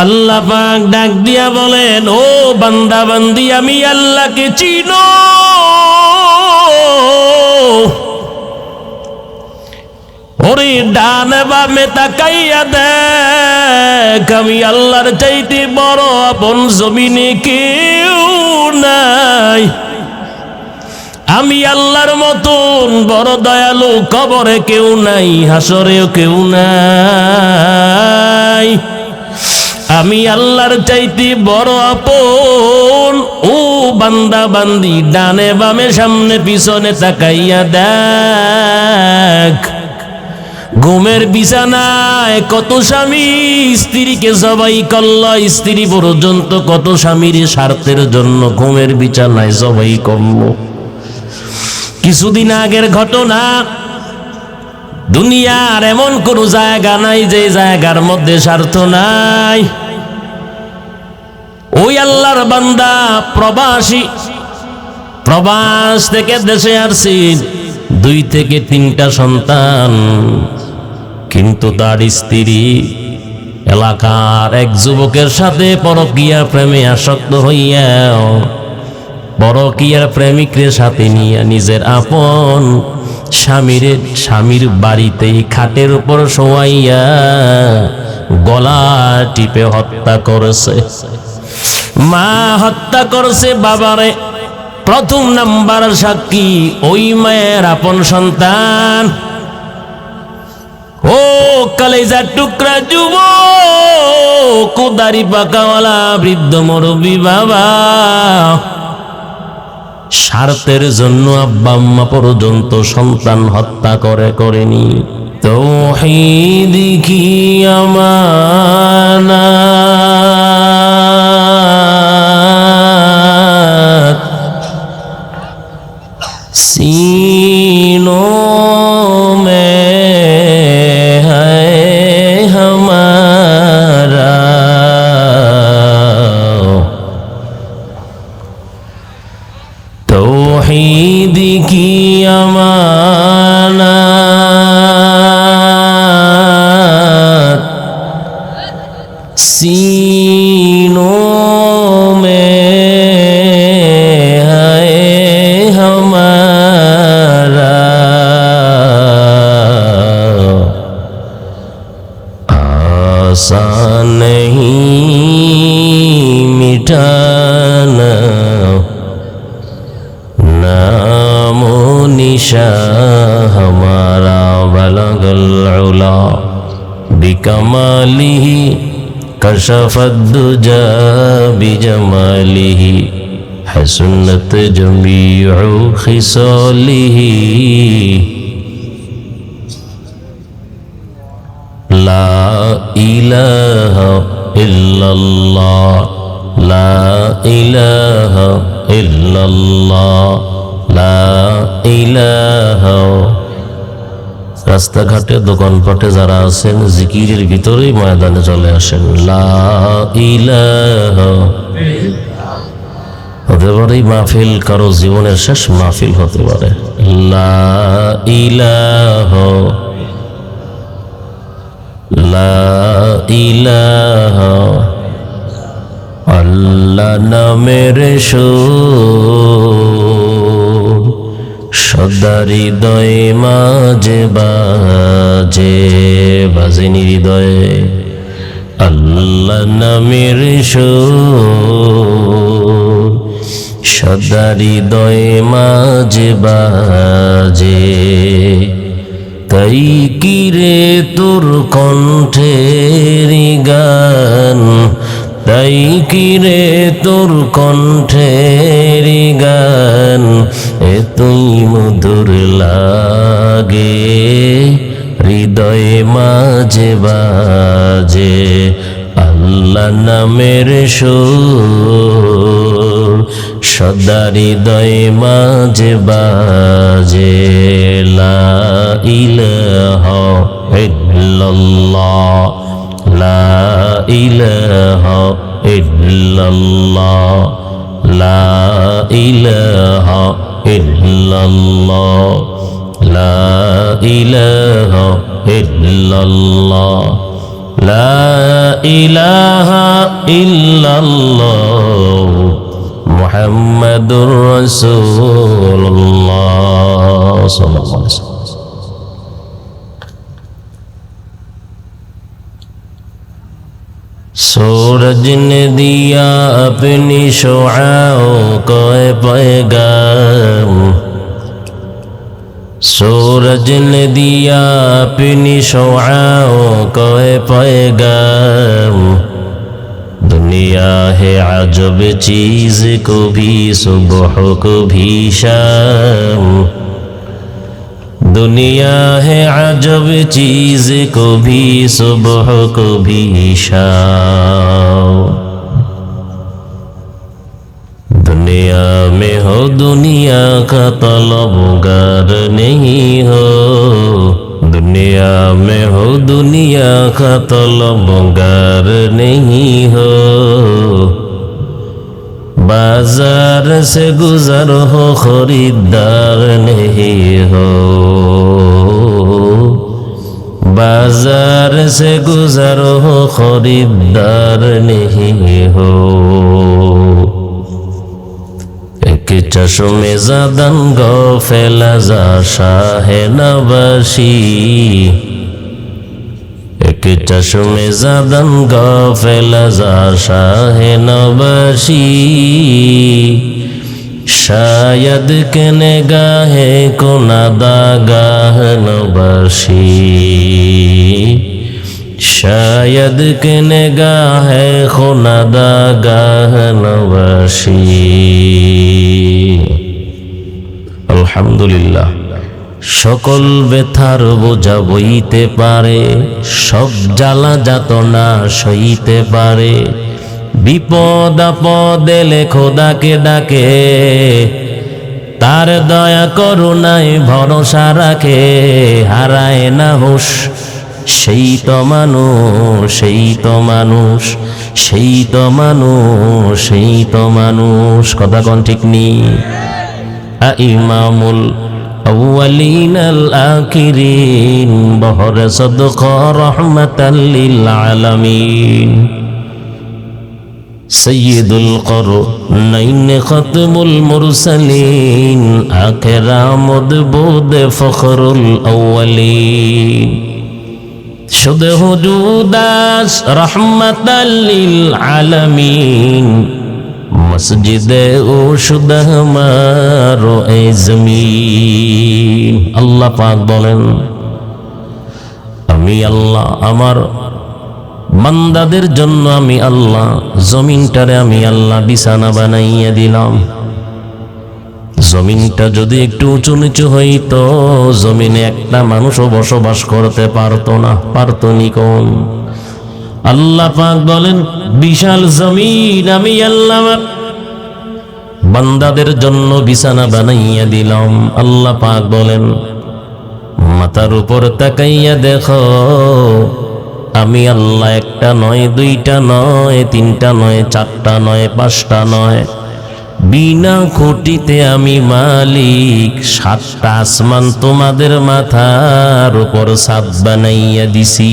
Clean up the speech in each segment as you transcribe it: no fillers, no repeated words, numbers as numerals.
আল্লাহ পাক ডাক দিয়া বলেন, ও বান্দা বান্দি, আমি আল্লাহকে চিনো? ওরে ডান বামে তাকাইয়া দেখ, আমি আল্লাহর চাইতে বড় আপন জমিনে কেউ নাই। আমি আল্লাহর মতন বড় দয়ালু কবরে কেউ নাই, হাসরেও কেউ নাই। আমি আল্লাহর চাইতে বড় আপন। ও বান্দা বান্দি, ডানে বামে সামনে পিছনে তাকাইয়া দেখ, ঘুমের বিছানায় কত স্বামী স্ত্রীকে জবাই করল, স্ত্রী পর্যন্ত কত স্বামীর স্বার্থের জন্য ঘুমের বিছানায় জবাই করল। কিছুদিন আগের ঘটনা, দুনিয়ার এমন কোন জায়গা নাই যে জায়গার মধ্যে স্বার্থ নাই। ওই আল্লাহর বান্দা প্রবাসী, প্রবাস থেকে দেশে আসছেন, 2 থেকে 3টা সন্তান, কিন্তু তার স্ত্রী এলাকার এক যুবকের সাথে পরকীয়া প্রেমে আসক্ত হইয়া পরকীয়ার প্রেমিকরে সাথে নিয়ে নিজের আপন স্বামীর বাড়িতেই খাটের উপর শোয়াইয়া গলা টিপে হত্যা করেছে। মা হত্যা করেছে বাবারে। প্রথম নাম্বার সাক্ষী ওই মায়ের আপন সন্তান। ও কলেজার টুকরা যুবক, দাড়ি পাকাওয়ালা বৃদ্ধ মুরব্বী বাবা, স্বার্থের জন্য আব্বা আম্মা পর্যন্ত সন্তান হত্যা করেনি। তাওহীদ কি আমানাত, सीनों में है हमारा, तौहीद की अमानत सीनों में आसान नहीं मिटाना, नामो निशा हमारा बलगल उला बिकमालिही कशफद्दुजा बिजमालिही हसनत जमीउ खिसालिही ला इलाहा इल्लल्लाह, ला इलाहा इल्लल्लाह, ला इलाहा। রাস্তাঘাটে দোকানপাটে যারা আছেন, জিকিরের ভিতরেই ময়দানে চলে আসেন। লা ইলাহা, হতে পারে মাহফিল কারো জীবনের শেষ মাহফিল হতে পারে। লা ইলাহা, লা ইলাহা। আল্লাহ নামের সুর সদা হৃদয়ে মাঝে বাজে, বাজেনি হৃদয়ে। আল্লাহ নামের সুর সদা হৃদয়ে মাঝে বাজে। তাই কিরে তোর কণ্ঠের গান, তাই কিরে তোর কণ্ঠের গান এতই মধুর লাগে, হৃদয়ে মাঝে বাজে। আল্লাহ নামের সুর সদা হৃদয়ে মাঝে বাজে। লা ইলাহা ইল্লাল্লাহ, লা ইলাহা ইল্লাল্লাহ, লা ইলাহা ইল্লাল্লাহ, লা ইলাহা ইল্লাল্লাহ, লা ইলাহা ইল্লাল্লাহ মুহাম্মাদুর রাসূলুল্লাহ সাল্লাল্লাহু আলাইহি ওয়াসাল্লাম। सूरज ने दिया अपनी शुआओं को पैगाम, सूरज ने दिया अपनी शुआओं को पैगाम। दुनिया है अजब चीज, को भी सुबह को भी शाम। दुनिया है अजब चीज, को भी सुबह को भी शाम। दुनिया में हो दुनिया का तलबगार नहीं हो, दुनिया में हो दुनिया का तलबगार नहीं हो। बाजार से गुजर हो खरीदार नहीं हो, बाजार से गुजर हो खरीदार नहीं हो। एक चश्मे ज़दन गफिल ज़ा शाह नवाशी, एक चश्मे ज़दन गफिल ज़ा शाह नवाशी। शायद के निगाहे को नादागाह नवाशी, शायद के निगाहे को नादागाह नवाशी। अल्हम्दुलिल्लाह। সকল ব্যথার বোঝা বইতে পারে, সব জ্বালা যাতনা সইতে পারে। বিপদ আপদ এলে খোদাকে ডাকে, তার দয়া করুণায় ভরসা রাখে। হারায় না হুঁশ সেই তো মানুষ, সেই তো মানুষ, সেই তো মানুষ, সেই তো মানুষ। কথা কোন ঠিক নেই? ইমামুল أولين الآخرين بحر صدق رحمة للعالمين سيد القرنين ختم المرسلين آخر آمد بود فخر الأولين شد وجوداس رحمة للعالمين মসজিদে ও শুধু আমারো এই জমিন। আল্লাহ পাক বলেন, আমি আল্লাহ আমার বান্দাদের জন্য আমি আল্লাহ জমিনটারে আমি আল্লাহ বিছানা বানাইয়া দিলাম। জমিনটা যদি একটু উঁচু নিচু হইতো, জমিনে একটা মানুষও বসবাস করতে পারতো না, পারতো নি কোন? আল্লাহ পাক বলেন, বিশাল জমিন আমি আল্লাহ বান্দাদের জন্য বিছানা বানাইয়া দিলাম। আল্লাহ পাক বলেন, মাথার উপর তাকাইয়া দেখো, আমি আল্লাহ একটা নয়, দুইটা নয়, তিনটা নয়, চারটা নয়, পাঁচটা নয়, বিনা খুঁটিতে আমি মালিক। সাতটা আসমান তোমাদের মাথার উপর ছাদ বানাইয়া দিছি।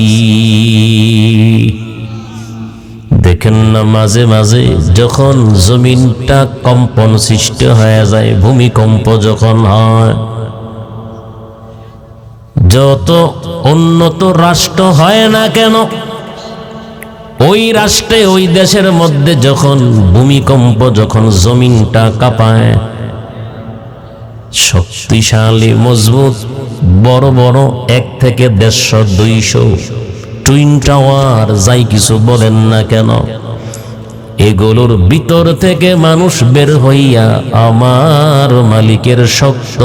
দেখেন না মাঝে মাঝে যখন জমিনটা কম্পন সৃষ্টি হয়ে যায়, ভূমিকম্প যখন হয়, যত উন্নত রাষ্ট্র হয় না কেন, ওই রাষ্ট্রে ওই দেশের মধ্যে যখন ভূমিকম্প, যখন জমিনটা কাঁপায়, শক্তিশালী মজবুত বড় বড় 1 থেকে 150 200 টুইন টাওয়ার যাই কিছু বলেন না কেন, এগুলোর ভিতর থেকে মানুষ বের হইয়া আমার মালিকের শক্ত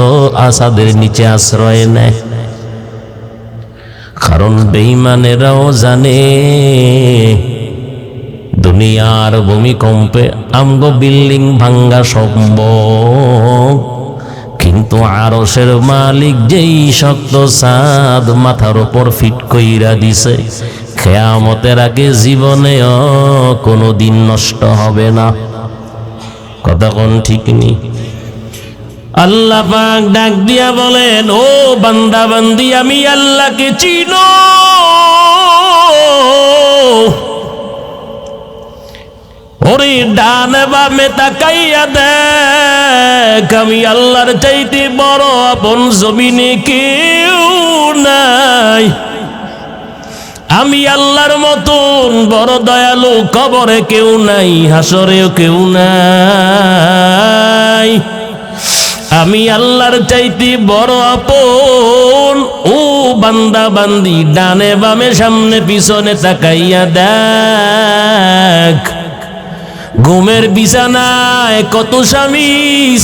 আসাদের নিচে আশ্রয় নেয়। কারণ বেঈমানেরাও জানে দুনিয়ার ভূমিকম্পে আমগো বিল্ডিং ভাঙ্গা সম্ভব, কিন্তু আরশের মালিক যেই শক্ত ছাদ মাথার উপর ফিট কইরা দিছে, কিয়ামতের আগে জীবনেও কোনোদিন নষ্ট হবে না। কথা কোন ঠিক নেই? আল্লাহ পাক ডাক দিয়া বলেন, ও বান্দা বান্দি, আমি আল্লাহকে চিনো? ওরে ডানে বামে তাকাইয়া দেখ, আমি আল্লাহর চাইতে বড় আপন জমিনে কেউ নাই। আমি আল্লাহর মতন বড় দয়ালু কবরে কেউ নাই, হাসরেও কেউ নাই। আমি আল্লাহর চাইতে বড় আপন। ও বান্দা বান্দি, ডানে বামে সামনে পিছনে তাকাইয়া দেখ, ঘুমের বিছানায় কত স্বামী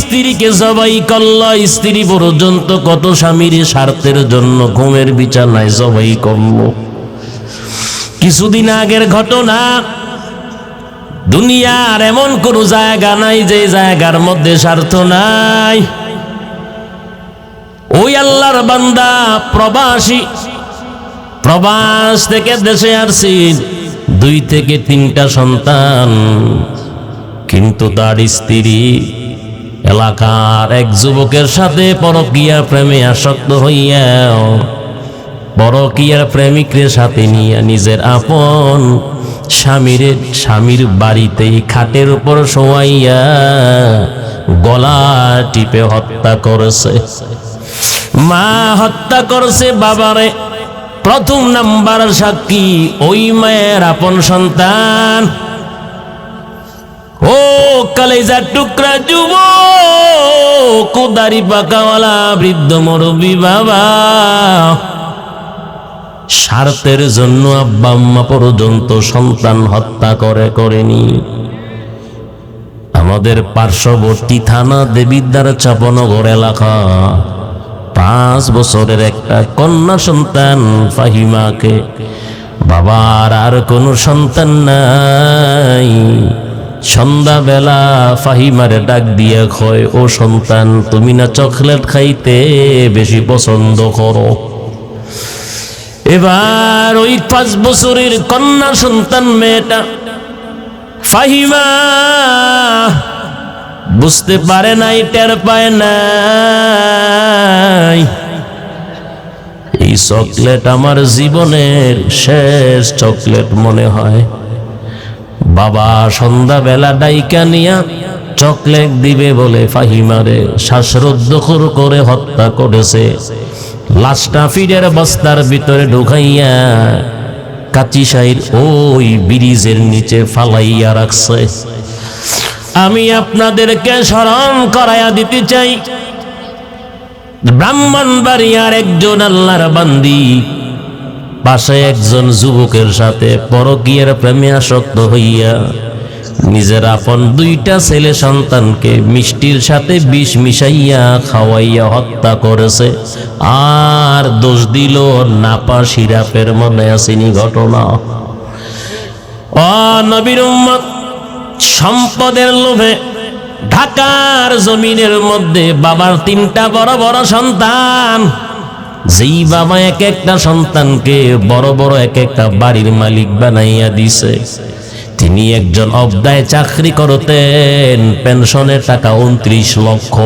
স্ত্রীকে জবাই করল, স্ত্রী পর্যন্ত কত স্বামীর স্বার্থের জন্য ঘুমের বিছানায় জবাই করল। কিছুদিন আগের ঘটনা, দুনিয়ার এমন কোন জায়গা নাই যে জায়গার মধ্যে স্বার্থ নাই। ওই আল্লাহর বান্দা প্রবাসী, প্রবাস থেকে দেশে আসছেন, 2 থেকে 3টা সন্তান, কিন্তু তার স্ত্রী এলাকার এক যুবকের সাথে পরকীয়া প্রেমে আসক্ত হইয়া পরকীয়ার প্রেমিকের সাথে নিয়ে নিজের আপন স্বামীর বাড়িতেই খাটের উপর শোয়াইয়া গলা টিপে হত্যা করেছে। মা হত্যা করেছে বাবারে। প্রথম নাম্বার সাক্ষী ওই মায়ের আপন সন্তান। ও কলেজার টুকরা যুবক, দাড়ি পাকাওয়ালা বৃদ্ধ মুরব্বী বাবা, স্বার্থের জন্য আব্বা আম্মা পর্যন্ত সন্তান হত্যা করেনি। আমাদের পার্শ্ববর্তী থানা দেবিদ্বার চাপনগর এলাকা, 5 বছরের একটা কন্যা সন্তান ফাহিমাকে, বাবার আর কোনো সন্তান নাই। সন্ধ্যাবেলা ফাহিমারে ডাক দিয়ে কয়, ও সন্তান, তুমি না চকলেট খাইতে বেশি পছন্দ করো? এবার ওই 5 বছরের কন্যা সন্তান মেয়েটা ফাহিমা বুঝতে পারে নাই, টের পায় নাই, এই চকলেট আমার জীবনের শেষ চকলেট মনে হয়। বাবা সন্ধ্যাবেলা ডাইকা নিয়া চকলেট দিবে বলে ফাহিমারে শ্বাসরুদ্ধ করে হত্যা করেছে। লাশটা ফিরের বস্তার ভিতরে ঢুকাইয়া কাচিশাইর ওই ব্রিজের নিচে ফালাইয়া রাখছে। আমি আপনাদেরকে স্মরণ করাইয়া দিতে চাই, ব্রাহ্মণবাড়িয়ার একজন আল্লাহর বান্দি পাশে একজন যুবকের সাথে পরকীয়ার প্রেমে আসক্ত হইয়া নিজের আপন 2টা ছেলে সন্তানকে মিষ্টির সাথে বিষ মিশাইয়া খাওয়াইয়া হত্যা করেছে। আর দোষ দিল নাপা সিরাপের। মনে আসেনি ঘটনা? ও নবীর উম্মত, সম্পদের লোভে ঢাকার জমিনের মধ্যে বাবার 3টা বড় বড় সন্তান, যেই বাবা এক একটা সন্তানকে বড় বড় এক একটা বাড়ির মালিক বানাইয়া দিছে। তিনি একজন অবদায় চাকরি করতেন, পেনশনের টাকা 29 লক্ষ।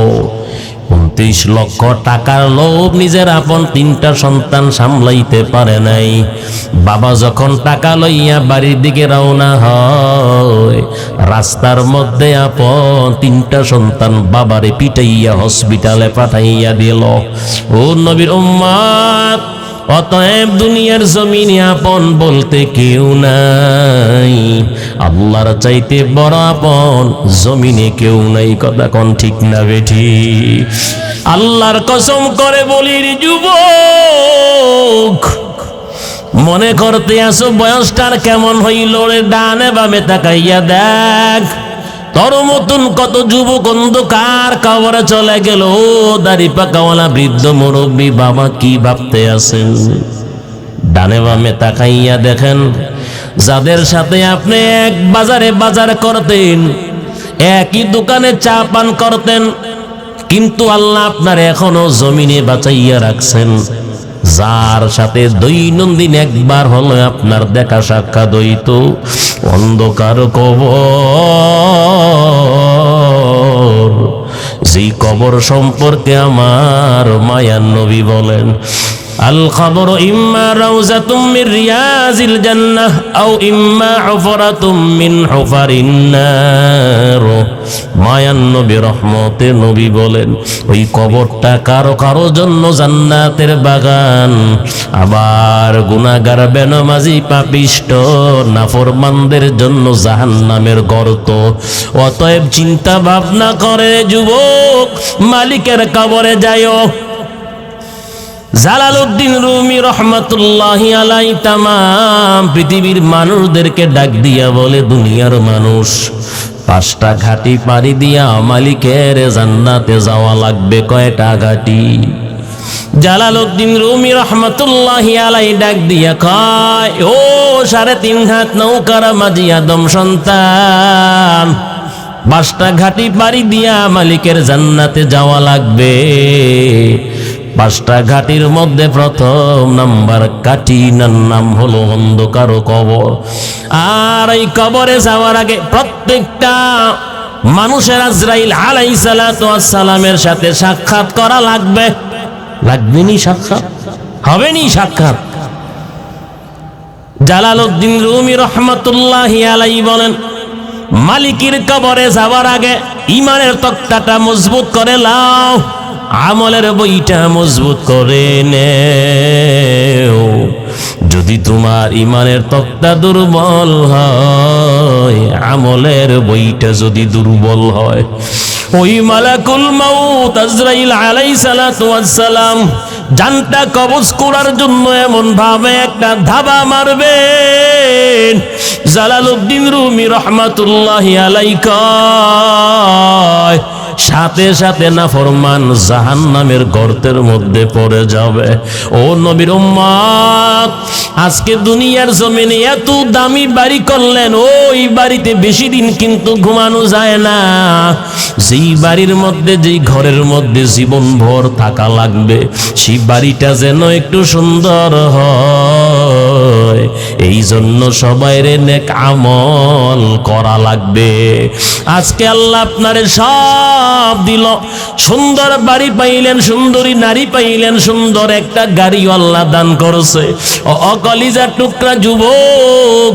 29 লক্ষ টাকার লোভ নিজের আপন 3টা সন্তান সামলাইতে পারে নাই। বাবা যখন টাকা লইয়া বাড়ির দিকে রওনা হয়, রাস্তার মধ্যে আপন 3টা সন্তান বাবারে পিটাইয়া হসপিটালে পাঠাইয়া দিল। ও নবীর উম্মত, অতএব দুনিয়ার জমিনে আপন বলতে কেউ নাই, আল্লাহর চাইতে বড় আপন জমিনে কেউ নাই। কথা কোন ঠিক না বেঠি? আল্লাহর কসম করে বলির যুবক, মনে করতে আসো বয়সটার কেমন হইল রে? ডানে বামে তাকাইয়া দেখ, তোর মতন কত যুবক অন্ধকার কবরে চলে গেল। দাড়ি পাকাওয়ালা বৃদ্ধ মুরব্বী বাবা কি ভাবতে আছেন? ডানে বামে তাকাইয়া দেখেন, যাদের সাথে আপনি এক বাজারে বাজার করতেন, একই দোকানে চা পান করতেন, কিন্তু আল্লাহ আপনার এখনো জমিনে বাঁচাইয়া রাখছেন। যার সাথে দৈনন্দিন একবার হলো আপনার দেখা সাক্ষাৎ হইত, অন্ধকার কবর যেই কবর সম্পর্কে আমার মায়ার নবী বলেন, আল কবর ইম্মা রাউজাতুম মির রিয়াজিল জান্নাহ আও ইম্মা হুফরাতুম মিন হুফারিন নার। মায়ান নবী রহমতে নবী বলেন, ওই কবরটা কারো কারো জন্য জান্নাতের বাগান, আবার গুনাহগার বেনমাজি পাপিষ্ট নাফরমানদের জন্য জাহান্নামের গর্ত। অতএব চিন্তা ভাবনা করে যুবক, মালিকের কবরে যাইও। জালালউদ্দিন রুমি রহমাতুল্লাহি আলাইহি তামাম পৃথিবীর মানুষদেরকে ডাক দিয়া বলে, দুনিয়ার মানুষ, 5টা ঘাটি পাড়ি দিয়া মালিকের জান্নাতে যাওয়া লাগবে। কয়টা ঘাটি? জালালউদ্দিন রুমি রহমাতুল্লাহি আলাইহি ডাক দিয়া কয়, ও 3.5 হাত নৌকার মাঝি আদম সন্তান, 5টা ঘাটি পাড়ি দিয়া মালিকের জান্নাতে যাওয়া লাগবে। 5টা ঘাটির মধ্যে প্রথম নাম্বার ঘাটির নাম হলো অন্ধকার কবর। আর এই কবরে যাওয়ার আগে প্রত্যেকটা মানুষের আজরাইল আলাইহিস সালাতু ওয়াস সালামের সাথে সাক্ষাৎ করা লাগবে। লাগবে নি সাক্ষাৎ? হবে নি সাক্ষাৎ? জালালউদ্দিন রুমি রহমাতুল্লাহি আলাইহি বলেন, মালিকের কবরে যাওয়ার আগে ঈমানের তক্তাটা মজবুত করে লাও, আমলের বইটা মজবুত করে নেও। যদি তোমার ঈমানের তক্তা দুর্বল হয়, আমলের বইটা যদি দুর্বল হয়, ওই মালাকুল মাউত আজরাইল আলাইহিস সালাতু ওয়াস সালাম জানটা কবজ করার জন্য এমন ভাবে একটা ধাবা মারবেন, জালালউদ্দিন রুমি রহমাতুল্লাহি আলাইহি কয়, সাথে সাথে নাফরমান জাহান্নামের গর্তের মধ্যে পড়ে যাবে। ও নবীর উম্মত, আজকে দুনিয়ার জমিনে এত দামি বাড়ি করলেন, ওই বাড়িতে বেশি দিন কিন্তু ঘুমানো যায় না। যেই বাড়ির মধ্যে, যেই ঘরের মধ্যে জীবন ভর থাকা লাগবে, সেই বাড়িটা যেন একটু সুন্দর হয়, এই জন্য সবাইরে নেক আমল করা লাগবে। আজকে আল্লাহ আপনারে সব দিল, সুন্দর বাড়ি পাইলেন, সুন্দরী নারী পাইলেন, সুন্দর একটা গাড়ি আল্লাহ দান করছে। অকলিজার টুকরা যুবক,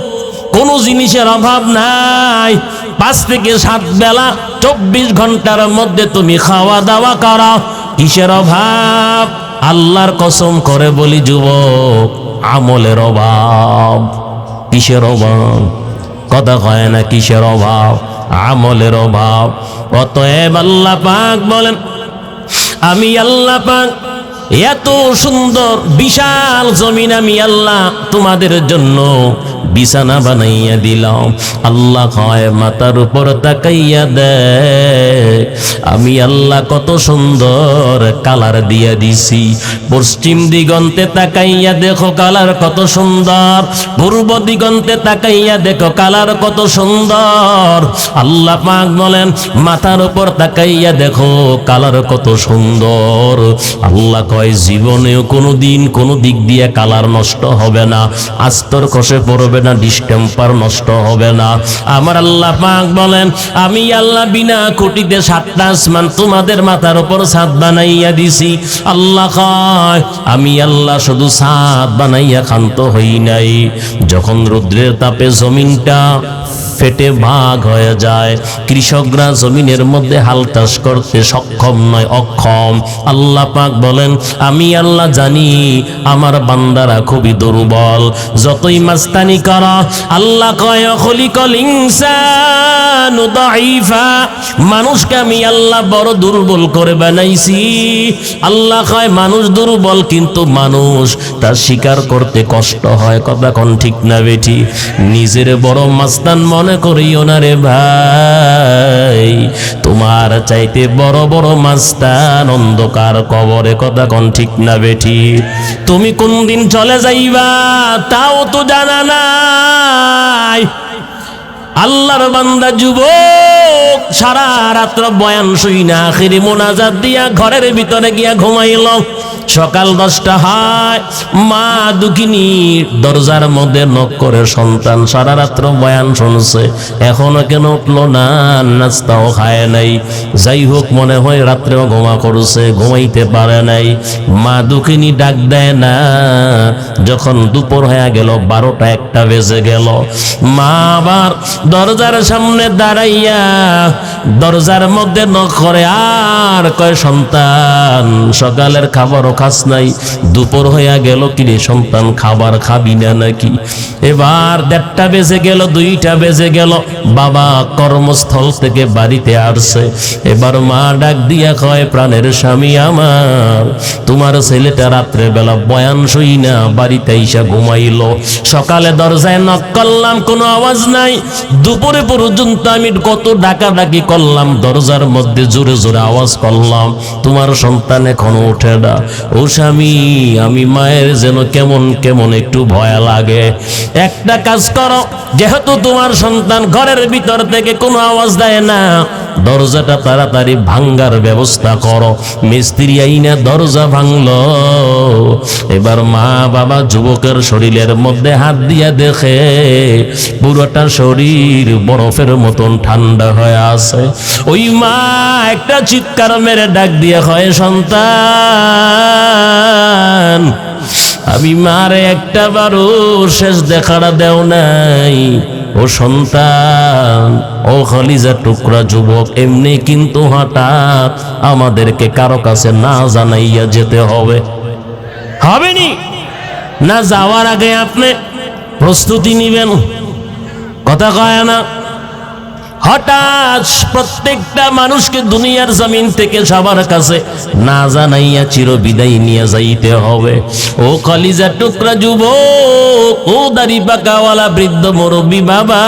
কোনো জিনিসের অভাব নাই। 5 থেকে 7 বেলা 24 ঘন্টার মধ্যে তুমি খাওয়া দাওয়া করো, কিসের অভাব? আল্লাহর কসম করে বলি যুবক, আমলের অভাব। কিসের অভাব? কথা কয় না, কিসের অভাব? আমলের অভাব। অতএব আল্লাহ পাক বলেন, আমি আল্লাহ পাক এত সুন্দর বিশাল জমিন আমি আল্লাহ তোমাদের জন্য বিছানা বানাইয়া দিলাম। আল্লাহ কয়, মাথার উপর তাকাইয়া দেখ, আমি আল্লাহ কত সুন্দর কালার দিয়া দিছি। পশ্চিম দিগন্তে তাকাইয়া দেখো কালার কত সুন্দর, পূর্ব দিগন্তে তাকাইয়া দেখো কালার কত সুন্দর। আল্লাহ পাক বলেন, মাথার উপর তাকাইয়া দেখো কালার কত সুন্দর। আল্লাহ কয়, জীবনেও কোনো দিন কোনো দিক দিয়ে কালার নষ্ট হবে না, আস্তর কষে পড়বে না, ডিস্টেম্পার নষ্ট হবে না। আমার আল্লাহ পাক বলেন, আমি আল্লাহ বিনা খুঁটিতে 7টা আসমান তোমাদের মাথার উপর ছাদ বানাইয়া দিছি। আল্লাহ কয়, আমি আল্লাহ শুধু ছাদ বানাইয়া ক্ষান্ত হই নাই। যখন রৌদ্রের তাপে জমিনটা ফেটে ভাগ হয়ে যায়, কৃষকরা জমিনের মধ্যে হাল চাষ করতে সক্ষম নয়, অক্ষম। আল্লাহ পাক বলেন, আমি আল্লাহ জানি আমার বান্দারা খুবই দুর্বল, যতই মাস্তানি করা। আল্লাহ কয়, খলিকল ইনসানু দাঈফা, মানুষকে আমি আল্লাহ বড় দুর্বল করে বানাইছি। আল্লাহ কয়, মানুষ দুর্বল, কিন্তু মানুষ তা স্বীকার করতে কষ্ট হয়। কথা কোন ঠিক না বেঠি? নিজের বড় মাস্তান মনে করিও না রে ভাই, তোমার চাইতে বড় বড় মাস্তান অন্ধকার কবরে। কথা কোন ঠিক না বেঠি? তুমি কোন দিন চলে যাইবা তাও তো জানা নাই। আল্লাহর বান্দা যুবক সারা রাত্র বয়ান শুই না, আখিরি মোনাজাত দিয়া ঘরের ভিতরে গিয়া ঘুমাইল। সকাল 10টা হয়, মা দুঃখিনী দরজার মধ্যে নক করে, সন্তান সারা রাত্র বয়ান শুনছে, এখনো কেন উঠলো না, নাস্তাও খায় নাই। যাই হোক, মনে হয় রাত্রেও ঘুমা করছে, ঘুমাইতে পারে নাই। মা দুঃখিনী ডাক দেয় না। যখন দুপুর হয়ে গেল, 12টা 1টা বেজে গেল, মা আবার দরজার সামনে দাঁড়াইয়া দরজার মধ্যে নক করে আর কয়, সন্তান সকালের খাবারও খাস নাই, দুপুর হইয়া গেল, কিরে সন্তান খাবার খাবি না নাকি? এবার 1টা বেজে গেল, 2টা বেজে গেল, বাবা কর্মস্থল থেকে বাড়িতে আসছে। এবার মা ডাক দিয়া কয়, প্রাণের স্বামী আমার, তোমার ছেলেটা রাত্রে বেলা বয়ান শুই না বাড়িতে আইসা ঘুমাইলো, সকালে দরজায় নক করলাম কোনো আওয়াজ নাই, দুপুরে পর্যন্ত আমি কত ডাকাডাকি করলাম, দরজার মধ্যে জোরে জোরে আওয়াজ করলাম, তোমার সন্তান এখনো ওঠে না। ও স্বামী, আমি মায়ের যেন কেমন কেমন একটু ভয় লাগে। একটা কাজ করো, যেহেতু তোমার সন্তান ঘরের ভিতর থেকে কোনো আওয়াজ দেয় না, দরজাটা তাড়াতাড়ি ভাঙ্গার ব্যবস্থা করো। মিস্ত্রি আইনা দরজা ভাঙলো। এবার মা বাবা যুবকের শরীরের মধ্যে হাত দিয়া দেখে পুরোটা শরীর বরফের মতন ঠান্ডা হয়ে আছে। ওই মা একটা চিৎকার মেরে ডাক দিয়ে হয়, সন্তান আমি মারে একটা বারও শেষ দেখাটা দেও নাই। ও সন্তান, ও কলিজার টুকরা যুবক, এমনি কিন্তু হঠাৎ আমাদেরকে কারো কাছে না জানাইয়া যেতে হবে, হবেনি না? যাওয়ার আগে আপনি প্রস্তুতি নিবেন, কথা কয় না? হঠাৎ প্রত্যেকটা মানুষকে দুনিয়ার জমিন থেকে সবার কাছে না জানাইয়া চির বিদায় নিয়ে যাইতে হবে। ও কলিজার টুকরা যুবক, ও দাড়ি পাকাওয়ালা বৃদ্ধ মুরব্বী বাবা,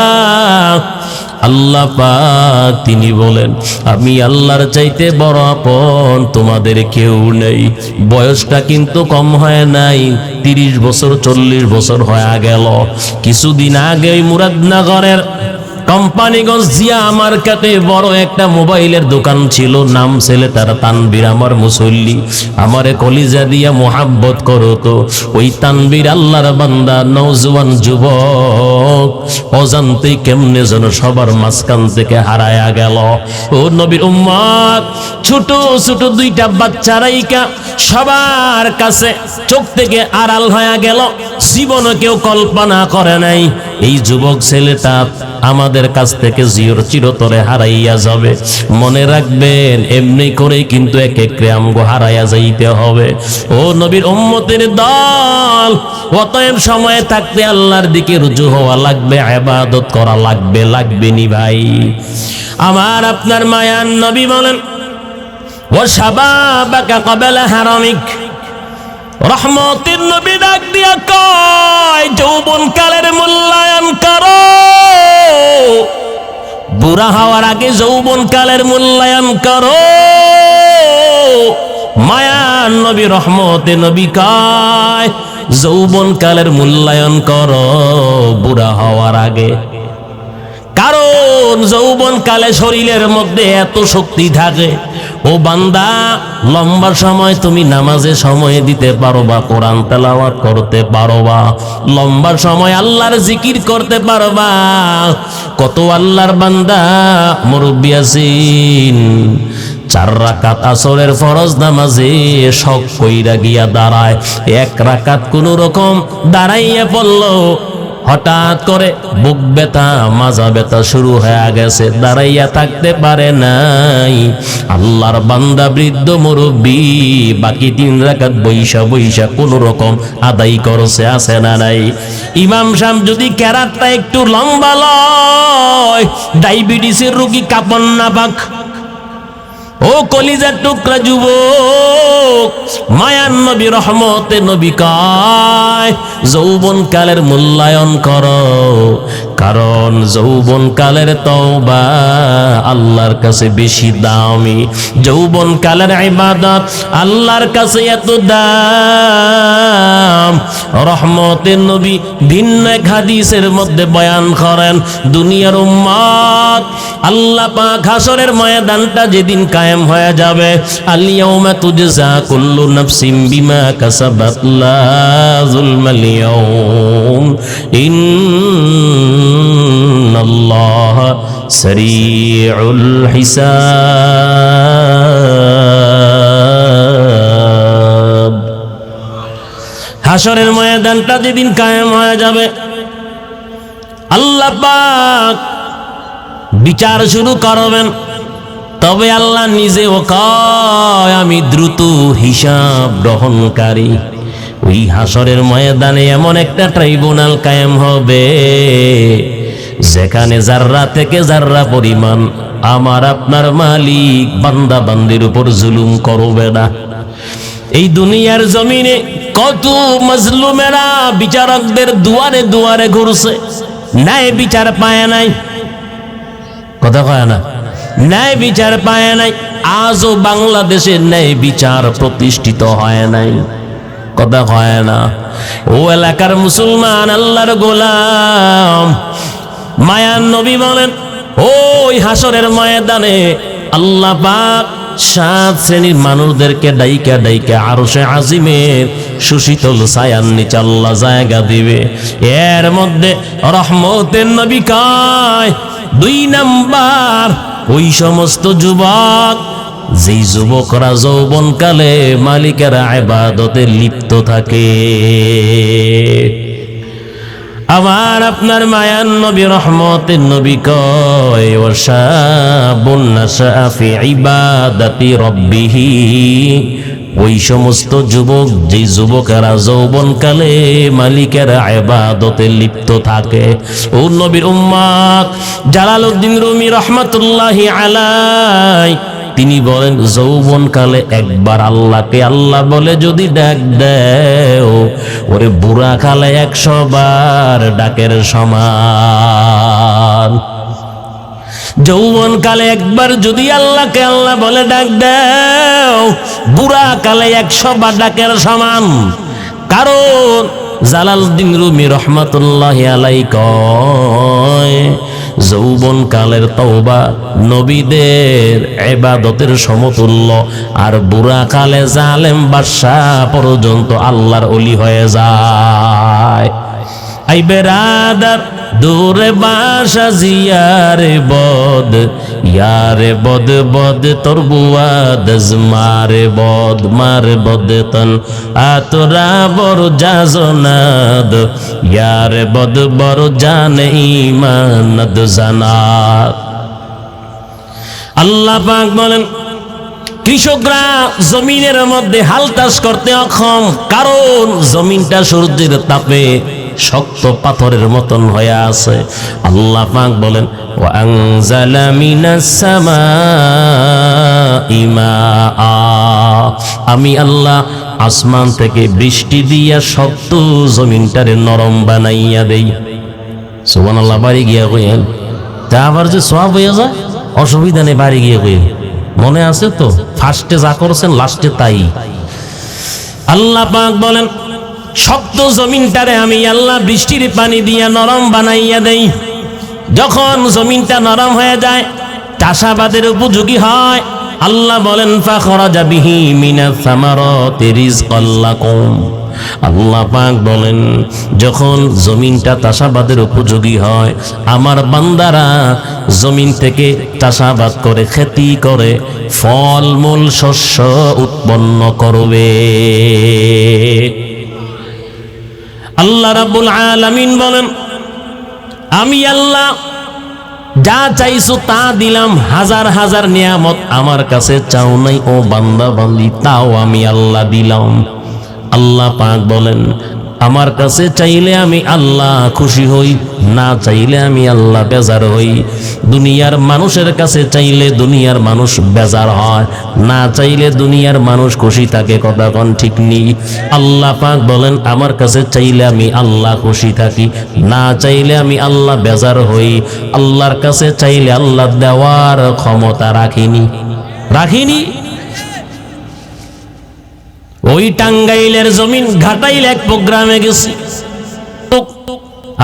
আল্লাহ পাক তিনি বলেন, আমি আল্লাহর চাইতে বড় আপন তোমাদের কেউ নেই। বয়সটা কিন্তু কম হয় নাই, 30 বছর 40 বছর হয়ে গেল। কিছুদিন আগে ওই মুরাদনগরের কোম্পানিগঞ্জ জিয়া আমার কাছে বড় একটা মোবাইলের দোকান ছিল, নাম ছেলেটার তানবীর, আমার মুসল্লি, আমারে কলিজা দিয়া মোহাব্বত করতো। ওই তানবীর আল্লাহর বান্দা নওজোয়ান যুবক অজান্তেই কেমনে যেন সবার মাঝখান থেকে হারায়া গেল। ও নবীর উম্মত, ছোট ছোট 2টা বাচ্চা রাইকা সবার কাছে চোখ থেকে আড়াল হয়ে গেল, জীবনে কেউ কল্পনা করে নাই এই যুবক ছেলেটা আমাদের কাছ থেকে চিরতরে হারাইয়া যাবে। মনে রাখবেন, এমনি করেই কিন্তু এক একরে আমগো হারাইয়া যাইতে হবে। ও নবীর উম্মতের দল, অতএব সময়ে থাকতে আল্লাহর দিকে রুজু হওয়া লাগবে, ইবাদত করা লাগবে, লাগবে নি ভাই আমার। আপনার মায়ার নবী বলেন, ওয়া শাবাবাকা ক্বাবলা হারামিক, রহমতের নবী ডাক দিয়া কয়, যৌবন কালের মূল্যায়ন করো, বুড়া হওয়ার আগে যৌবন কালের মূল্যায়ন করো। মায়ার নবী রহমতের নবী কয়, যৌবন কালের মূল্যায়ন করো বুড়া হওয়ার আগে। কারণ যৌবন কালে শরীরের মধ্যে এত শক্তি থাকে, ও বান্দা লম্বা সময় তুমি নামাজে সময় দিতে পারবা, কোরআন তেলাওয়াত করতে পারবা, লম্বা সময় আল্লাহর জিকির করতে পারবা। কত আল্লাহর বান্দা মুরব্বি আছেন, 4 রাকাত আসরের ফরজ নামাজে শখ কইরা গিয়া দাঁড়ায়, 1 রাকাত কোন রকম দাঁড়াইয়া পড়ল, হঠাৎ করে বুক ব্যথা মাজা ব্যথা শুরু হয়ে গেছে, দাঁড়াইয়া থাকতে পারে নাই। আল্লাহর বান্দা বৃদ্ধ মুরব্বী বাকি 3 রাকাত বৈশা বৈশা কোন রকম আদায় করছে, আছে না নাই? ইমাম সাহেব যদি কেরাতটা একটু লম্বা লয়, ডায়াবেটিসের রোগী কাঁপন না পাক, ও কলিজার টুকরা যুবক, মায়ার নবী রহমতে নবী কয় যৌবন কালের মূল্যায়ন করো, কারণ যৌবন কালের তওবা আল্লাহর কাছে বেশি দামি। যৌবন কালের ইবাদত আল্লাহর কাছে এত দাম। রহমতের নবী ভিন্ন এক হাদিসের মধ্যে বয়ান করেন, দুনিয়ার উম্মত আল্লাহ পাক হাসরের ময়দানটা যেদিন কায়েম হয়ে যাবে, আল ইয়াউমা তুজজা কুল্লু নাফসিন বিমা কাসাবাত লা যুলমাল ইয়াউম ইন্নাল্লাহা সারিউল হিসাব। হাসরের ময়দানটা যেদিন কায়েম হয়ে যাবে, আল্লাহ পাক বিচার শুরু করবেন। তবে আল্লাহ নিজেও কয় আমি দ্রুত হিসাব গ্রহণকারী। ওই হাসরের ময়দানে এমন একটা ট্রাইব্যুনাল কায়েম হবে যেখানে জাররা থেকে জাররা পরিমাণ আমার আপনার মালিক বান্দা বান্দির উপর জুলুম করবে না। এই দুনিয়ার জমিনে কত মাজলুমেরা বিচারকদের দুয়ারে দুয়ারে ঘুরছে, ন্যায় বিচার পায় নাই। কথা কয় না, ন্যায় বিচার পায় নাই। আজও বাংলাদেশে ন্যায় বিচার প্রতিষ্ঠিত হয় নাই। কথা কয় না। ও এলাকার মুসলমান আল্লাহর গোলাম, মায়ার নবী বলেন ওই হাসরের ময়দানে আল্লাহ পাক 7 শ্রেণীর মানুষদেরকে ডাইকা ডাইকা আরশে আজিমের সুশীতল ছায়ার নিচে আল্লাহ জায়গা দিবে। এর মধ্যে রহমতের নবী কয় 2 নাম্বার ওই সমস্ত যুবক, যেই যুবকরা যৌবনকালে মালিকের ইবাদতে লিপ্ত থাকে। আমার আপনার মায়ার নবী রহমতের নবী কয় ওয়াশাবুন নাশা ফি ইবাদাতি রাব্বিহি, ওই সমস্ত যুবক যে যুবকেরা যৌবনকালে মালিকের ইবাদতে লিপ্ত থাকে। ও নবীর উম্মত জালালউদ্দিন রুমি রাহমাতুল্লাহি আলাইহি তিনি বলেন যৌবনকালে একবার আল্লাহকে আল্লাহ বলে যদি ডাক দেও, ওরে বুড়া কালে 100 বার ডাকের সমান। যৌবনকালে একবার যদি আল্লাহকে আল্লাহ বলে ডাক দেও, বুড়া কালে 100 বার ডাকের সমান। কারণ জালালউদ্দিন রুমি রাহমাতুল্লাহি আলাইহি কয় যৌবন কালের তওবা নবীদের ইবাদতের সমতুল্য, আর বুড়া কালে জালেম বাদশা পর্যন্ত আল্লাহর ওলি হয়ে যায়। আই বেরাদার দূরে বাসা জিয়ারে বদ, ইয়ারে বদ বদ তোর বুয়াদ মারে বদ মারে বদ তন আতরা বড় জাজনাদ, ইয়ারে বদ বড় জানে ইমানদ জানাত। আল্লাহ পাক বলেন কৃষকরা জমিনের মধ্যে হাল চাষ করতে অক্ষম, কারণ জমিনটা সূর্যের তাপে শক্ত পাথরের মতন হয়ে আছে। আল্লাহ পাক বলেন ওয়া আনজালা মিনাস সামাই মাআ, আমি আল্লাহ আসমান থেকে বৃষ্টি দিয়া শক্ত জমিনটারে নরম বানাইয়া দেই। সুবহানাল্লাহ। বাড়ি গিয়া কইেন তা আবার যে সওয়াব হয়ে যায়, অসুবিধা নেই, বাড়ি গিয়ে কইেন। মনে আছে তো ফার্স্টে যা করছেন লাস্টে তাই। আল্লাহ পাক বলেন শক্ত জমিনটারে আমি আল্লাহ বৃষ্টির পানি দিয়া নরম বানাইয়া দেই। যখন জমিনটা নরম হয়ে যায়, চাষাবাদের উপযোগী হয়, আল্লাহ বলেন ফাখরাজা বিহি মিনাস সামারাতি রিজকাল লাকুম। আল্লাহ পাক বলেন যখন জমিনটা চাষাবাদের উপযোগী হয়, আমার বান্দারা জমিন থেকে চাষাবাদ করে খেতি করে ফলমূল শস্য উৎপন্ন করবে। আল্লাহ রাব্বুল আলামিন বলেন আমি আল্লাহ যা চাইছো তা দিলাম, হাজার হাজার নিয়ামত আমার কাছে চাও নাই ও বান্দা বান্দি, তাও আমি আল্লাহ দিলাম। আল্লাহ পাক বলেন আমার কাছে চাইলে আমি আল্লাহ খুশি হই, না চাইলে আমি আল্লাহ বেজার হই। দুনিয়ার মানুষের কাছে চাইলে দুনিয়ার মানুষ বেজার হয়, না চাইলে দুনিয়ার মানুষ খুশি থাকে। কথা কোন ঠিক নেই? আল্লাহ পাক বলেন আমার কাছে চাইলে আমি আল্লাহ খুশি থাকি, না চাইলে আমি আল্লাহ বেজার হই। আল্লাহর কাছে চাইলে আল্লাহ দেওয়ার ক্ষমতা রাখিনি। ওই টাঙ্গাইলের জমিন ঘাটাইল এক প্রোগ্রামে গেছি,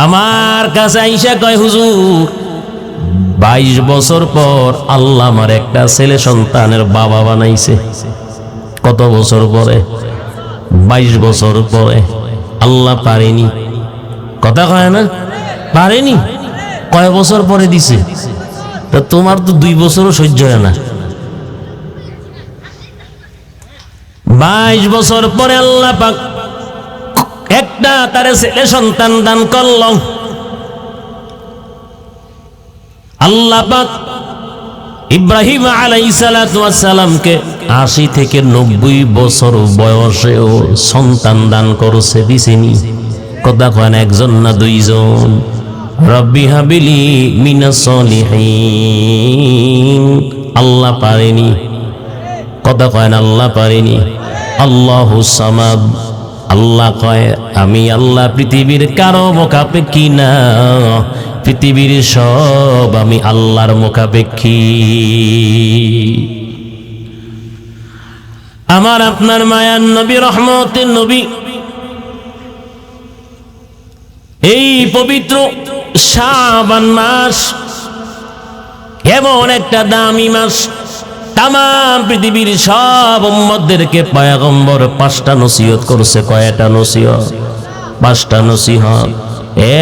আমার কাছে আইসা কয় হুজুর 22 বছর পর আল্লাহ আমার একটা ছেলে সন্তানের বাবা বানাইছে। কত বছর পরে? 22 বছর পরে। আল্লাহ পারেনি। কথা কয় না পারেনি, কয় বছর পরে দিছে? তা তোমার তো 2 বছরও সহ্য হয় না। 22 বছর পরে আল্লাহ পাক একটা তার ছেলে সন্তান দান করল। আল্লাহ পাক ইব্রাহিম আলাইহিস সালাতু ওয়াস সালামকে 80 থেকে 90 বছর বয়সেও সন্তান দান করছে, দিছেনি? কথা কয় না একজন না দুইজন? রব্বি হাবিলি মিনাস সলিহিন। আল্লাহ পারেনি। কথা কয় না আল্লাহ পারেনি। আল্লাহুস সামাদ। আল্লাহ কয় আমি আল্লাহ পৃথিবীর কারো মুখাপেক্ষী না, পৃথিবীর সব আমি আল্লাহর মুখাপেক্ষী। আমার আপনার মায়ার নবী, রহমতের নবী, এই পবিত্র শাবান মাস এমন একটা দামি মাস, তামাম পৃথিবীর সব উম্মতদেরকে পয়গম্বর 5টা নসিহত করছে। কয়টা নসিহত? 5টা নসিহত।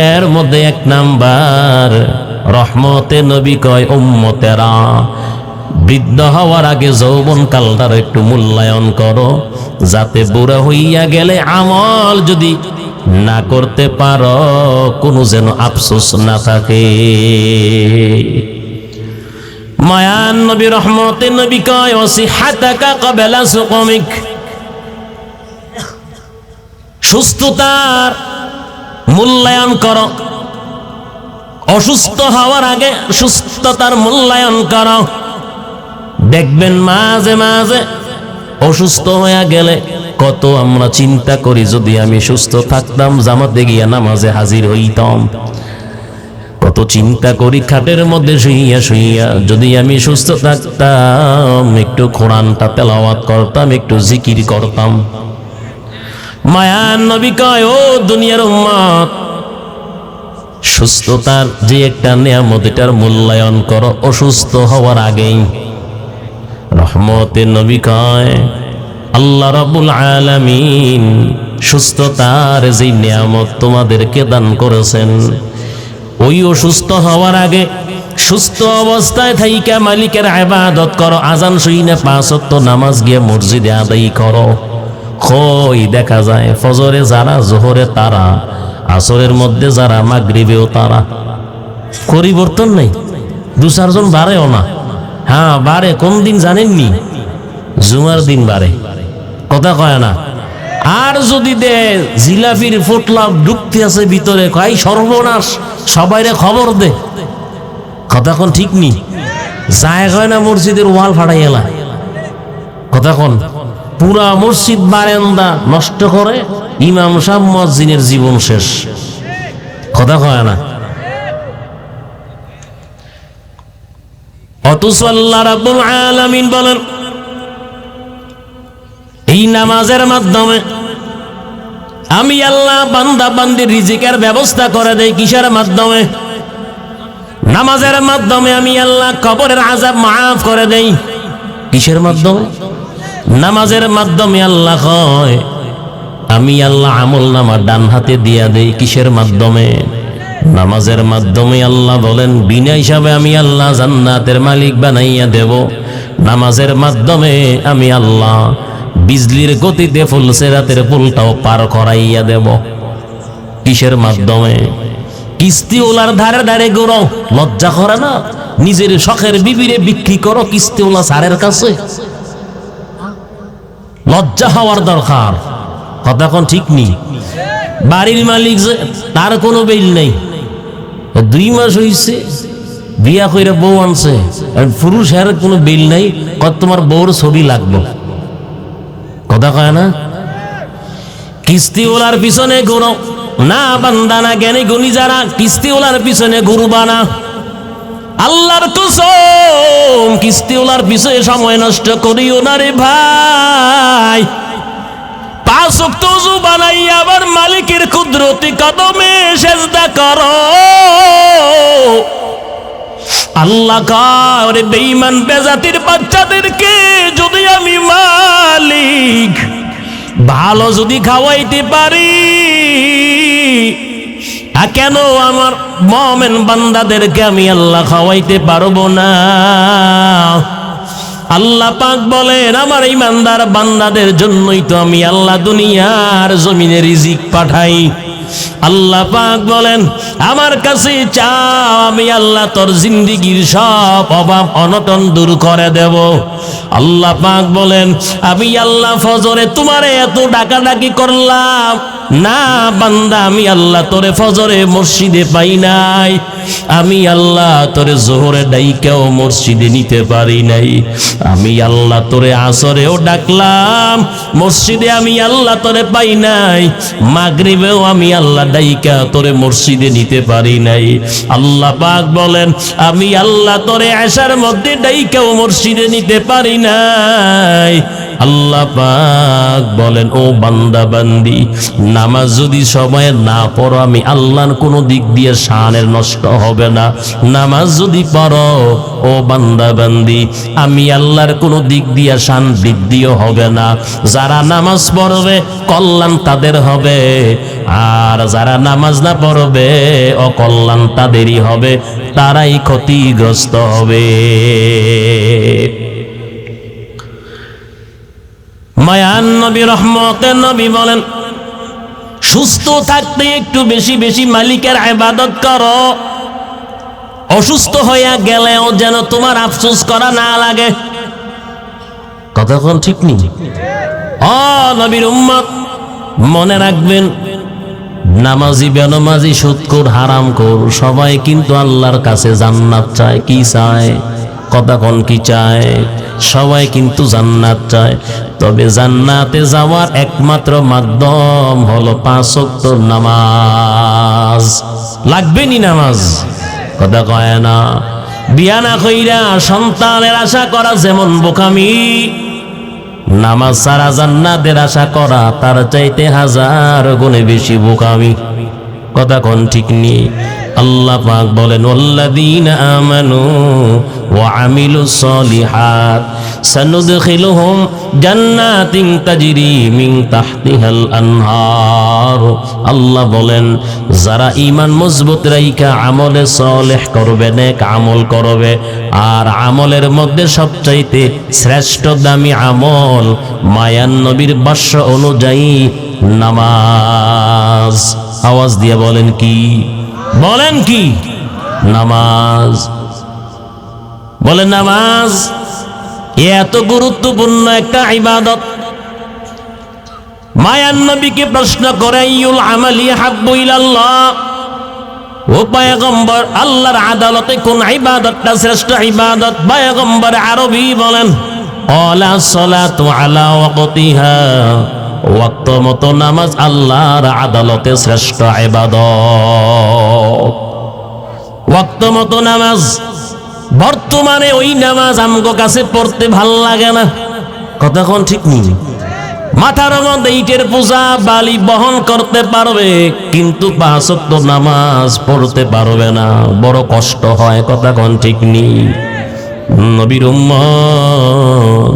এর মধ্যে 1 নাম্বার রহমতে নবী কয় উম্মতেরা বৃদ্ধ হওয়ার আগে যৌবন কালটার একটু মূল্যায়ন করো, যাতে বুড়া হইয়া গেলে আমল যদি না করতে পারো কোনো যেন আফসোস না থাকে। মায়ান নবী রহমতে নবী কয় ওয়াসিহাতাকা ক্বাবলা সুকুমিক, সুস্থতার মূল্যায়ন করো, অসুস্থ হওয়ার আগে সুস্থতার মূল্যায়ন করো। দেখবেন মাঝে মাঝে অসুস্থ হয়ে গেলে কত আমরা চিন্তা করি যদি আমি সুস্থ থাকতাম জামাতে গিয়া নামাজে হাজির হইতাম। কত চিন্তা করি খাটের মধ্যে শুইয়া শুইয়া যদি আমি সুস্থ থাকতাম, একটু কোরআনটা তেলাওয়াত করতাম, একটু জিকির করতাম। মায়ার নবী কয় ও দুনিয়ার উম্মত, সুস্থতার যে একটা নিয়ামত এটার মূল্যায়ন করো অসুস্থ হওয়ার আগেই। রহমতের নবী কয় আল্লাহ রাব্বুল আলামিন সুস্থতার যে নিয়ামত তোমাদেরকে দান করেছেন, ওই অসুস্থ হওয়ার আগে সুস্থ অবস্থায় থাইকা মালিকের ইবাদত করো। আজান শুইনা 5 ওয়াক্ত নামাজ গিয়ে মসজিদে আদায় করো। কই দেখা যায় ফজরে যারা, জোহরে তারা, আসরের মধ্যে যারা, মাগরিবেও তারা। পরিবর্তন নেই। 2-4 জন বাড়েও না। হ্যাঁ বাড়ে, কোন দিন জানেননি? জুমার দিন বাড়ে। কথা কয় না। আর যদি দে জিলাপির ফোটলা ঢুকতে আছে ভিতরে, কয় সর্বনাশ, সবাইরে খবর দে। কথা কোন ঠিক নি? যায় হয় না মসজিদের ওয়াল ফাটাই এলা। কথা কোন পুরা মসজিদ বারান্দা নষ্ট করে, ইমাম সাহেব মুয়াজ্জিনের জীবন শেষ। কথা কয় না। অথচ আল্লাহ রাব্বুল আলামিন বলেন এই নামাজের মাধ্যমে আমি আল্লাহ বান্দা বান্দির রিজিকের ব্যবস্থা করে দেই। কিসের মাধ্যমে? নামাজের মাধ্যমে আমি আল্লাহ কবরের আযাব মাফ করে দেই। কিসের মাধ্যমে? নামাজের মাধ্যমে। আল্লাহ কয় আমি আল্লাহ আমলনামা ডান হাতে দিয়া দেই। কিসের মাধ্যমে? নামাজের মাধ্যমে। আল্লাহ বলেন বিনা হিসাবে আমি আল্লাহ জান্নাতের মালিক বানাইয়া দেব। নামাজের মাধ্যমে আমি আল্লাহ বিজলির গতিতে ফুলসেরাতের পুলটাও পার করাইয়া দেব। কিসের মাধ্যমে? কিস্তিওয়ালার ধারে ধারে ঘুরো, লজ্জা করে না? নিজের শখের বিবিরে বিক্রি করো কিস্তিওয়ালা স্যারের কাছে। লজ্জা হওয়ার দরকার। কথা কোন ঠিক নি? বাড়ির মালিক যে তার কোনো বিল নেই, 2 মাস হইছে বিয়া কইরা বউ আনছে, আর পুরুষের কোনো বিল নাই, কত তোমার বউর ছবি লাগবে, কথা কয় না? কিস্তিওয়ালার পিছনে ঘুরো না বান্দা না জ্ঞানী গুণী যারা কিস্তিওয়ালার পিছনে ঘুরবা না। আল্লাহর কসম, কিস্তিওয়ালার পিছনে সময় নষ্ট করিও না রে ভাই। 5 ওয়াক্ত ওযু বানাইয়া আবার মালিকের কুদরতি কদমে সেজদা করো। আল্লাহ কয় বেঈমান বেজাতির বাচ্চাদেরকে যদি আমি মালিক ভালো যদি খাওয়াইতে পারি, কেন আমার মুমিন বান্দাদেরকে আমি আল্লাহ খাওয়াইতে পারবো না? আল্লাহ পাক বলেন আমার ইমানদার বান্দাদের জন্যই তো আমি আল্লাহ দুনিয়ার জমিনে রিজিক পাঠাই। আল্লাহ পাক বলেন আমার কাছে চাও, আমি আল্লাহ তোর জিন্দেগীর সব অভাব অনটন দূর করে দেব। আল্লাহ পাক বলেন আমি আল্লাহ ফজরে তোমারে এত ডাকাডাকি করলাম না বান্দা, আমি আল্লাহ তোরে ফজরে মসজিদে পাই নাই, আমি আল্লাহ তোরে জোহরে ডাইকাও মসজিদে নিতে পারি নাই, আমি আল্লাহ তোরে আসরেও ডাকলাম মসজিদে আমি আল্লাহ তোরে পাই নাই, মাগরিবেও আমি আল্লাহ ডাইকা তোরে মসজিদে নিতে পারি নাই। আল্লাহ পাক বলেন আমি আল্লাহ তোরে আশার মধ্যে ডাইকাও মসজিদে নিতে পারি নাই। আল্লাহ পাক বলেন ও বান্দা বান্দি, নামাজ যদি সময়ে না পড়ো আমি আল্লাহর কোনো দিক দিয়ে শানের নষ্ট হবে না। নামাজ যদি পড়ো ও বান্দা বান্দি, আমি আল্লাহর কোনো দিক দিয়ে শান বৃদ্ধিও হবে না। যারা নামাজ পড়বে কল্যাণ তাদের হবে, আর যারা নামাজ না পড়বে অকল্যাণ তাদেরই হবে, তারাই ক্ষতিগ্রস্ত হবে। মায়ান নবী রহমতের নবী বলেন সুস্থ থাকতে একটু বেশি বেশি মালিকের ইবাদত করো, অসুস্থ হইয়া গেলেও যেন তোমার আফসোস করা না লাগে। কথা কোন ঠিক নেই? ও নবীর উম্মত মনে রাখবেন, নামাজি বেনামাজি সুদখোর হারামখোর সবাই কিন্তু আল্লাহর কাছে জান্নাত চায়। কি চায়? কথা কোন কি চায়? সবাই কিন্তু জান্নাত চায়, তবে জান্নাতে যাওয়ার একমাত্র মাধ্যম হলো 5 ওয়াক্ত নামাজ। লাগবে নি নামাজ? কথা কয় না। বিয়া না কইরা সন্তানের আশা করা যেমন বোকামি, নামাজ ছাড়া জান্নাতের আশা করা তার চাইতে 1000 গুণে বেশি বোকামি। কথা কোন ঠিক নেই? আল্লাহ পাক বলেন ওয়াল্লাযীনা আমানু ওয়া আমিলুস সলিহাত সানুদখিলুহুম জান্নাতিন তাজরি মিন তাহতিহাল আনহার। আল্লাহ বলেন যারা ঈমান মজবুত রাইখা আমলে সলিহ করবে, নেক আমল করবে, আর আমলের মধ্যে সবচাইতে শ্রেষ্ঠ দামি আমল মায়ান নবীর ভাষ্য অনুযায়ী নামাজ। আওয়াজ দিয়ে বলেন কি? বলেন কি? নামাজ। বলেন নামাজ এত গুরুত্বপূর্ণ একটা ইবাদত। মায়ান নবীকে প্রশ্ন করে আইয়ুল আমালি হাব্বু ইলাল্লাহ, ও পয়গম্বর আল্লাহর আদালতে কোন ইবাদতটা শ্রেষ্ঠ ইবাদত? পয়গম্বর আরবি বলেন আলা সালাতু আলা ওয়াক্তিহা, ওয়াক্ত মতো নামাজ আল্লাহর আদালতে শ্রেষ্ঠ ইবাদত। ওয়াক্ত মতো নামাজ। বর্তমানে ওই নামাজ আমগো কাছে পড়তে ভাল লাগে না। কথা কোন ঠিক নেই? মাথার মধ্যে ইটের পূজা বালি বহন করতে পারবে, কিন্তু 5 ওয়াক্ত নামাজ পড়তে পারবে না, বড় কষ্ট হয়। কথা কোন ঠিক নেই? নবীর উম্মত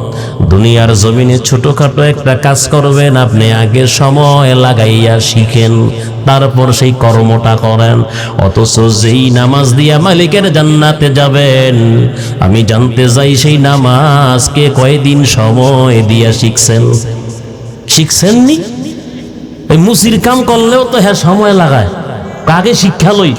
দুনিয়ার জমিনে ছোটখাটো একটা কাজ করবেন, আপনি আগে সময় লাগাইয়া শিখেন, তারপর সেই কর্মটা করেন। অথচ যেই নামাজ দিয়া মালিকের জান্নাতে যাবেন, আমি জানতে চাই সেই নামাজকে কয়দিন সময় দিয়া শিখছেন? শিখছেননি? ওই মুসির কাম করলেও তো হ্যাঁ সময় লাগায়, আগে শিক্ষা লই।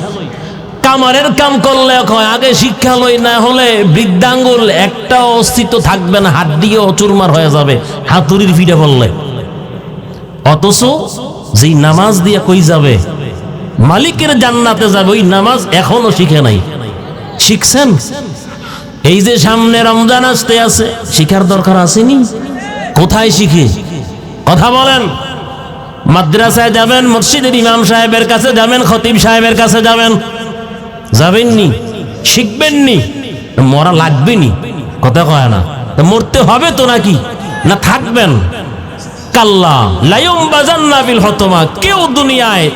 কামারের কাম করলে আগে শিক্ষা লই, না হলে বৃদ্ধাঙ্গুল একটা অস্তিত্ব থাকবে না, হাত দিয়ে চুরমার হয়ে যাবে হাতুড়ির ফিটে পড়লে। অথচ যেই নামাজ দিয়ে কই যাবে, মালিকের জান্নাতে যাবে, ওই নামাজ এখনো শিখে নাই। শিখছেন? এই যে সামনে রমজান আসতে আছে, শিখার দরকার আসেনি? কোথায় শিখে? কথা বলেন। মাদ্রাসায় যাবেন, মসজিদের ইমাম সাহেবের কাছে যাবেন, খতিব সাহেবের কাছে যাবেন, যাবেননি? শিখবেননি? মরা লাগবেনি? কথা কয় না? মরতে হবে তো নাকি? না থাকবেন? কাল্লা লায়ুম বাজান্না বিল হতমা, কেউ দুনিয়ায়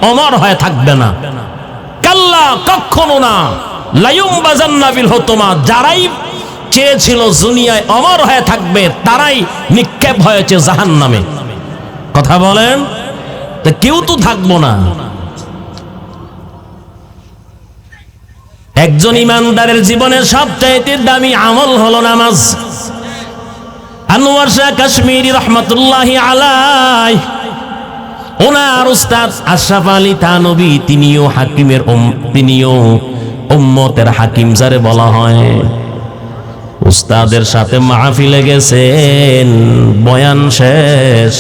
অমর হয়ে থাকবে না। কাল্লা, কখনো না। লায়ুম বাজান্না বিল হতমা, যারাই চেয়েছিল দুনিয়ায় অমর হয়ে থাকবে তারাই নিক্ষেপ হয়েছে জাহান্নামে। কথা বলেন। তা কেউ তো থাকবো না। একজন ইমানদারের জীবনের সবচাইতে দামি আমল হলো নামাজ। আনোয়ার শাহ কাশ্মীরি রহমতুল্লাহি আলাইহি, ওনার উস্তাদ আশরাফ আলী থানভী, তিনিও হাকিমের তিনিও উম্মতের হাকিম যারে বলা হয়। উস্তাদের সাথে মাহফিলে গেছেন, বয়ান শেষ,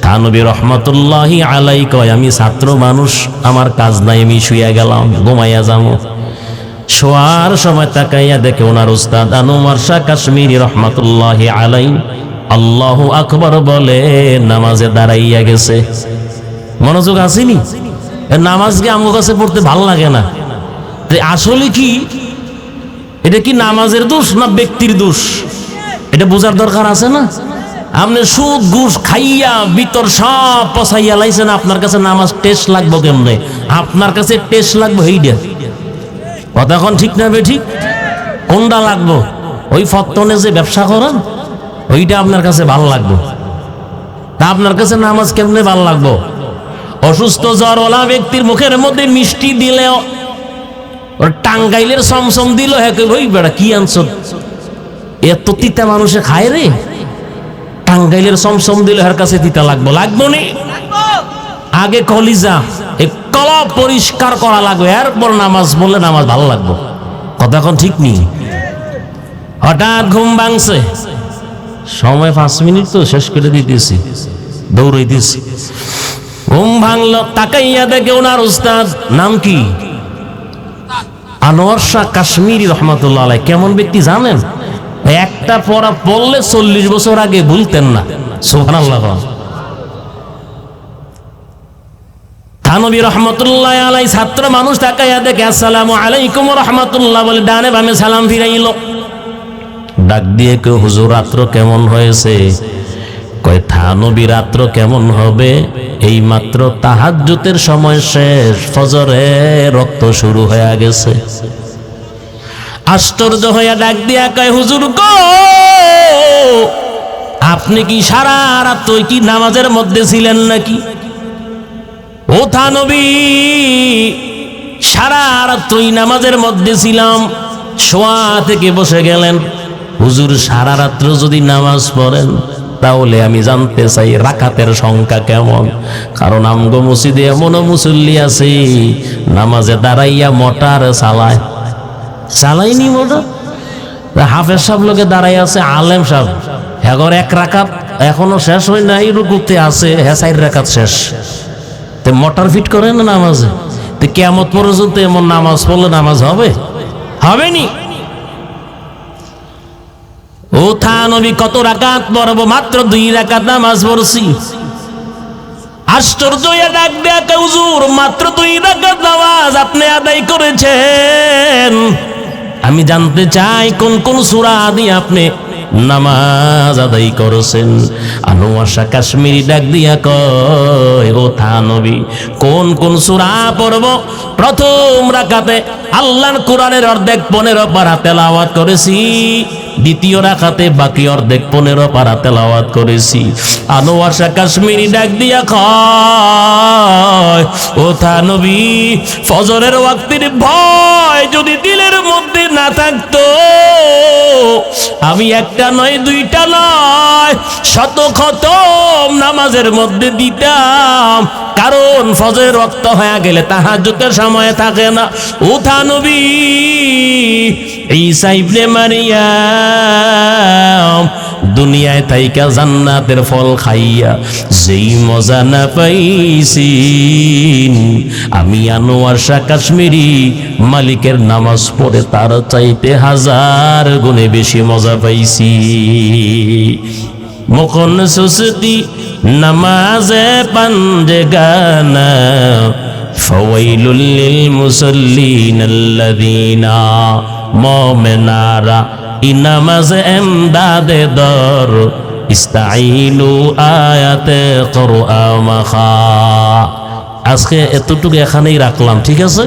থানভী রহমতুল্লাহি আলাইহি কয়, আমি ছাত্র মানুষ, আমার কাজ নাই, আমি শুয়ে গেলাম, ঘুমাইয়া যাবো। শোয়ার সময় তাকাইয়া দেখে ওনার উস্তাদ আনোয়ার শাহ কাশ্মীরি রহমতুল্লাহি আলাইহি আল্লাহু আকবার বলে নামাজে দাঁড়াইয়া গেছে। মনোযোগ আসেনি? নামাজকে আমার কাছে পড়তে ভালো লাগে না। আসলে কি এটা কি নামাজের দোষ না ব্যক্তির দোষ? এটা বোঝার দরকার আছে না? আপনি সুদ ঘুষ খাইয়া ভিতর সব পচাইয়া লাইছেন, আপনার কাছে নামাজ টেস্ট লাগবো কেমনে? আপনার কাছে টেস্ট লাগবো এইটা। কথা এখন ঠিক না বে ঠিক? কোনটা লাগবো? ওই ফত্তনে যে ব্যবসা করেন ওইটা আপনার কাছে ভালো লাগবো। তা আপনার কাছে নামাজ কেমনে ভালো লাগবো? অসুস্থ জ্বরওয়ালা ব্যক্তির মুখের মধ্যে মিষ্টি দিলেও, ওর টাঙ্গাইলের সমসম দিল, হ্যাঁ ওই বেড়া কি আনছো, এত তিতা মানুষে খায় রে? টাঙ্গাইলের সমসম দিল এর কাছে তিতা লাগবো? লাগবো নি? আগে কলিজা এই কলব পরিষ্কার করা লাগবে, এরপর নামাজ বললে নামাজ ভালো লাগবো। কথা এখন ঠিক নেই। হঠাৎ ঘুম ভাঙছে, সময় 5 মিনিট তো শেষ করে দিতেছি, দৌড়াইতেছি। ঘুম ভাঙলো, তাকাইয়া দেখে ওনার উস্তাদ, নাম কি? আনোয়ার শাহ কাশ্মীরি রহমতুল্লাহ আলাইহি। কেমন ব্যক্তি জানেন? একটা পড়া পড়লে 40 বছর আগে ভুলতেন না। সুবহানাল্লাহ। থানভী রহমতুল্লাহ আলাইহি ছাত্র মানুষ তাকাইয়া দেখে আসসালামু আলাইকুম রহমতুল্লাহ বলে ডানে বামে সালাম ফিরাইল। ডাক দিয়ে কেউ, হুজুর রাত্র কেমন হয়েছে? কয় থানভী রাত্র কেমন হবে, এই মাত্র তাহাজ্জুদের সময় শেষ, ফজরে রক্ত শুরু হয়ে গেছে। আশ্চর্য হইয়া ডাক দিয়া কয়, হুজুর গো, আপনি কি সারা রাত কি নামাজের মধ্যে ছিলেন নাকি? ও থানভী, সারা রাত নামাজের মধ্যে ছিলাম। শোয়া থেকে বসে গেলেন। হুজুর সারা রাত্র যদি নামাজ পড়েন তাহলে আমি জানতে চাই রাকাতের সংখ্যা কেমন? কারণ আমগো মসজিদে এমনও মুসল্লি আছে নামাজে দাঁড়াইয়া মোটর চালাইনি মোটর। হাফেজ সাহেব লোকে দাঁড়াই আছে, আলেম সাহেব হ্যাগর 1 রাকাত এখনো শেষ হয় নাই, রুকুতে আছে, হ্যাঁ 4 রাকাত শেষ। তো মোটর ফিট করে না নামাজে? তো কিয়ামত পর্যন্ত এমন নামাজ পড়লে নামাজ হবে? হবেনি। ও থানভী কত রাকাত পড়ব? মাত্র 2 রাকাত নামাজ পড়ছি। আশ্চর্য হইয়া ডাক দেয়া কয়, হুজুর মাত্র 2 রাকাত নামাজ আপনি আদায় করেছেন। আমি জানতে চাই কোন কোন সূরা দিয়ে আপনি নামাজ আদায় করেছেন। আনোয়ার শাহ কাশ্মীরি ডাক দিয়া কয়, ও থানভী কোন কোন সূরা পড়ব? প্রথম রাকাতে আল্লাহর কোরআনের অর্ধেক 15 পারা তেলাওয়াত করেছি, দ্বিতীয় রাকাতে বাকি অর্ধেক 15 পারা তেলাওয়াত করেছি। আনোয়ার শাহ কাশ্মীরি ডাক দিয়া কয়, ও থানভী ফজরের ওয়াক্তের ভয় যদি দিলের মধ্যে না থাকতো, আমি একটা নয়, 2টা নয়, 100 খতম নামাজের মধ্যে দিতাম। কারণ ফজরের ওয়াক্ত হয়ে গেলে তাহাজ্জুদের সময় থাকে না। ও থানভী ঈসা ইবনে মারিয়াম দুনিয়ায় থাইকা জান্নাতের ফল খাইয়া যেই মজা না পাইছি, আমি আনোয়ার শাহ কাশ্মীরি মালিকের নামাজ পড়ে তার চাইতে 1000 গুণে বেশি মজা পাইছি। মুখন সুস্তি নামাজে পাঞ্জে গানা, ফাওয়াইলুল লিল মুসাল্লিন আল্লাযীনা, মুমিনারা ইনামাজ এমদাদে দর, ইস্তাঈনু আয়াতে কুরআন মাখা। আজকে এতটুকু এখানেই রাখলাম, ঠিক আছে।